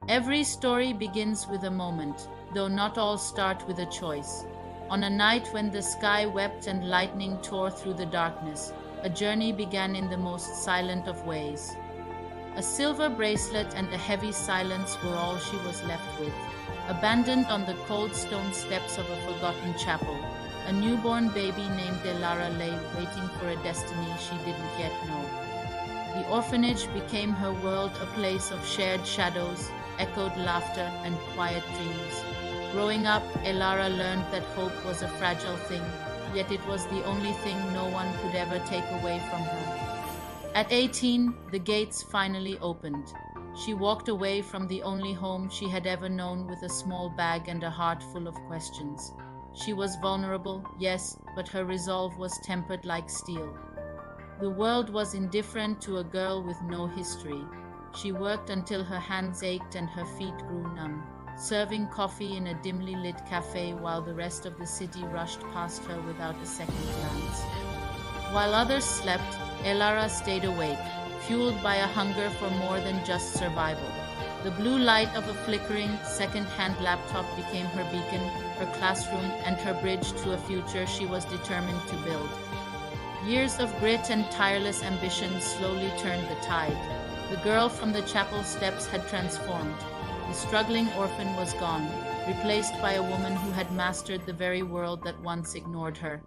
Every story begins with a moment, though not all start with a choice. On a night when the sky wept and lightning tore through the darkness, a journey began in the most silent of ways. A silver bracelet and a heavy silence were all she was left with. Abandoned on the cold stone steps of a forgotten chapel, a newborn baby named Elara lay waiting for a destiny she didn't yet know. The orphanage became her world, a place of shared shadows, echoed laughter, and quiet dreams. Growing up, Elara learned that hope was a fragile thing, yet it was the only thing no one could ever take away from her. At 18, the gates finally opened. She walked away from the only home she had ever known with a small bag and a heart full of questions. She was vulnerable, yes, but her resolve was tempered like steel. The world was indifferent to a girl with no history. She worked until her hands ached and her feet grew numb, serving coffee in a dimly lit cafe while the rest of the city rushed past her without a second glance. While others slept, Elara stayed awake, fueled by a hunger for more than just survival. The blue light of a flickering, second-hand laptop became her beacon, her classroom, and her bridge to a future she was determined to build. Years of grit and tireless ambition slowly turned the tide. The girl from the chapel steps had transformed. The struggling orphan was gone, replaced by a woman who had mastered the very world that once ignored her.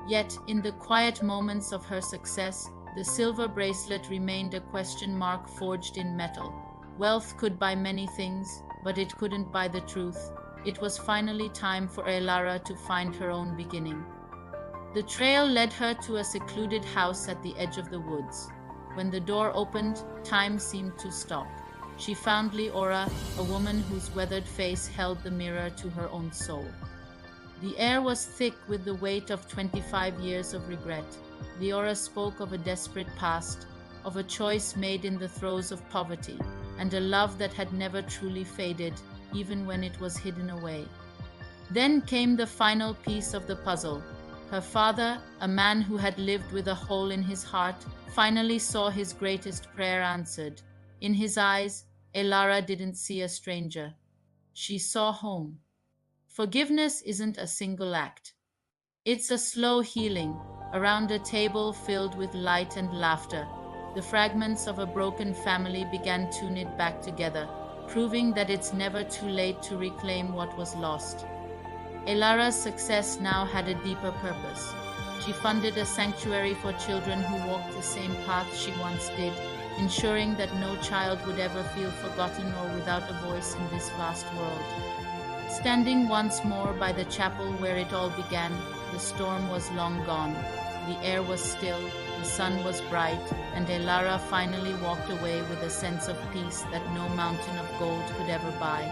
Yet, in the quiet moments of her success, the silver bracelet remained a question mark forged in metal. Wealth could buy many things, but it couldn't buy the truth. It was finally time for Elara to find her own beginning. The trail led her to a secluded house at the edge of the woods. When the door opened, time seemed to stop. She found Leora, a woman whose weathered face held the mirror to her own soul. The air was thick with the weight of 25 years of regret. Leora spoke of a desperate past, of a choice made in the throes of poverty, and a love that had never truly faded, even when it was hidden away. Then came the final piece of the puzzle. Her father, a man who had lived with a hole in his heart, finally saw his greatest prayer answered. In his eyes, Elara didn't see a stranger. She saw home. Forgiveness isn't a single act. It's a slow healing, around a table filled with light and laughter. The fragments of a broken family began to knit back together, proving that it's never too late to reclaim what was lost. Elara's success now had a deeper purpose. She funded a sanctuary for children who walked the same path she once did, ensuring that no child would ever feel forgotten or without a voice in this vast world. Standing once more by the chapel where it all began, the storm was long gone. The air was still, the sun was bright, and Elara finally walked away with a sense of peace that no mountain of gold could ever buy.